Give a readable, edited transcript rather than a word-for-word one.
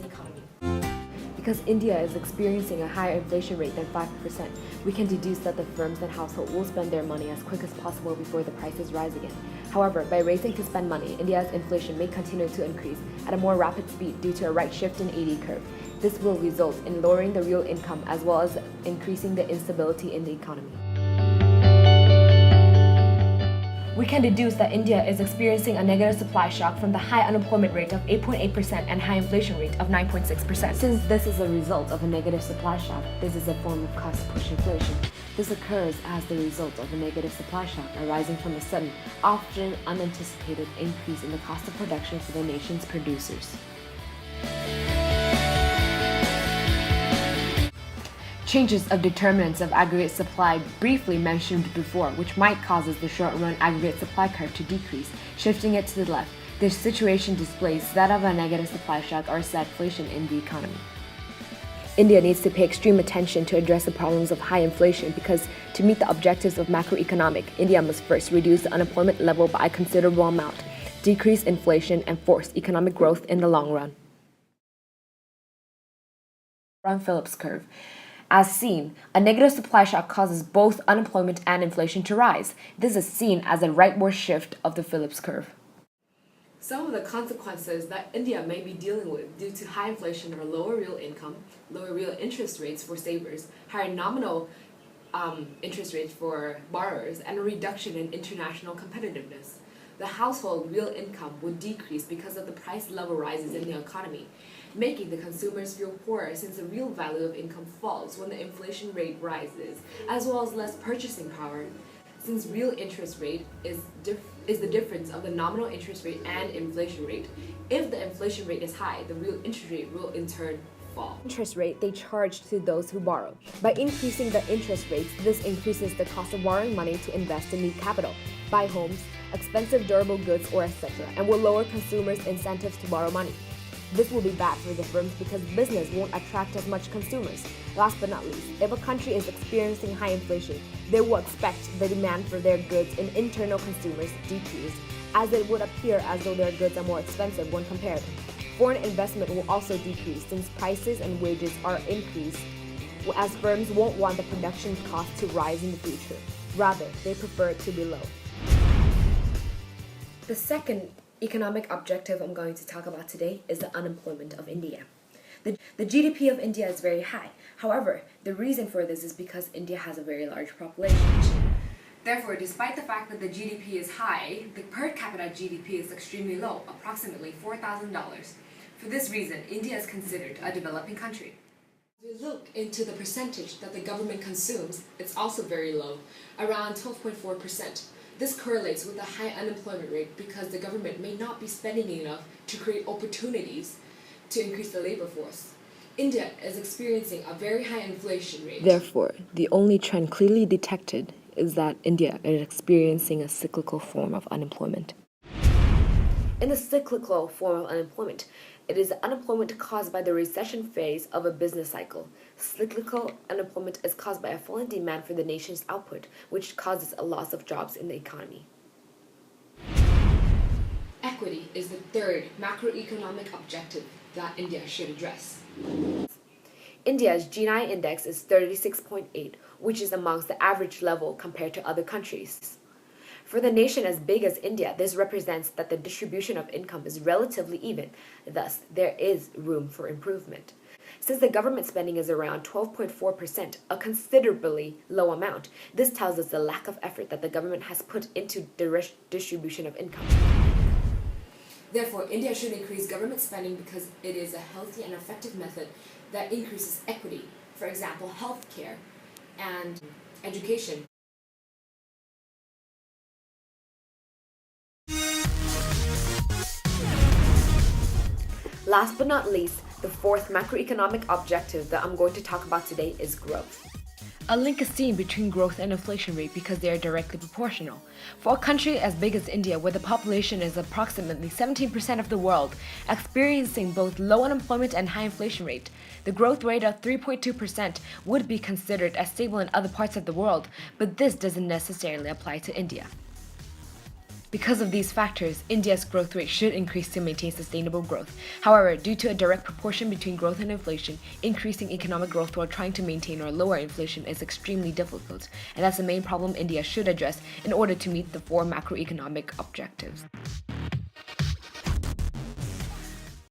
India's economy. Because India is experiencing a higher inflation rate than 5%, we can deduce that the firms and households will spend their money as quick as possible before the prices rise again. However, by racing to spend money, India's inflation may continue to increase at a more rapid speed due to a right shift in AD curve. This will result in lowering the real income as well as increasing the instability in the economy. We can deduce that India is experiencing a negative supply shock from the high unemployment rate of 8.8% and high inflation rate of 9.6%. Since this is a result of a negative supply shock, this is a form of cost-push inflation. This occurs as the result of a negative supply shock arising from a sudden, often unanticipated increase in the cost of production for the nation's producers. Changes of determinants of aggregate supply briefly mentioned before, which might cause the short-run aggregate supply curve to decrease, shifting it to the left. This situation displays that of a negative supply shock or stagflation in the economy. India needs to pay extreme attention to address the problems of high inflation because to meet the objectives of macroeconomic, India must first reduce the unemployment level by a considerable amount, decrease inflation, and force economic growth in the long run. Phillips curve. As seen, a negative supply shock causes both unemployment and inflation to rise. This is seen as a rightward shift of the Phillips curve. Some of the consequences that India may be dealing with due to high inflation are lower real income, lower real interest rates for savers, higher nominal interest rates for borrowers, and a reduction in international competitiveness. The household real income would decrease because of the price level rises in the economy, making the consumers feel poorer since the real value of income falls when the inflation rate rises, as well as less purchasing power, since real interest rate is the difference of the nominal interest rate and inflation rate. If the inflation rate is high, the real interest rate will in turn fall. Interest rate they charge to those who borrow. By increasing the interest rates, this increases the cost of borrowing money to invest in new capital, buy homes, expensive durable goods, or etc., and will lower consumers' incentives to borrow money. This will be bad for the firms because business won't attract as much consumers. Last but not least, if a country is experiencing high inflation, they will expect the demand for their goods and internal consumers decrease, as it would appear as though their goods are more expensive when compared. Foreign investment will also decrease since prices and wages are increased, as firms won't want the production cost to rise in the future. Rather, they prefer it to be low. The second economic objective I'm going to talk about today is the unemployment of India. The GDP of India is very high. However, the reason for this is because India has a very large population. Therefore, despite the fact that the GDP is high, the per capita GDP is extremely low, approximately $4,000. For this reason, India is considered a developing country. If we look into the percentage that the government consumes, it's also very low, around 12.4%. This correlates with a high unemployment rate because the government may not be spending enough to create opportunities to increase the labor force. India is experiencing a very high inflation rate. Therefore, the only trend clearly detected is that India is experiencing a cyclical form of unemployment. In the cyclical form of unemployment, it is unemployment caused by the recession phase of a business cycle. Cyclical unemployment is caused by a fall in demand for the nation's output, which causes a loss of jobs in the economy. Equity is the third macroeconomic objective that India should address. India's G9 index is 36.8, which is amongst the average level compared to other countries. For the nation as big as India, this represents that the distribution of income is relatively even. Thus, there is room for improvement. Since the government spending is around 12.4%, a considerably low amount, this tells us the lack of effort that the government has put into the distribution of income. Therefore, India should increase government spending because it is a healthy and effective method that increases equity, for example, healthcare and education. Last but not least, the fourth macroeconomic objective that I'm going to talk about today is growth. A link is seen between growth and inflation rate because they are directly proportional. For a country as big as India, where the population is approximately 17% of the world, experiencing both low unemployment and high inflation rate, the growth rate of 3.2% would be considered as stable in other parts of the world, but this doesn't necessarily apply to India. Because of these factors, India's growth rate should increase to maintain sustainable growth. However, due to a direct proportion between growth and inflation, increasing economic growth while trying to maintain or lower inflation is extremely difficult, and that's the main problem India should address in order to meet the 4 macroeconomic objectives.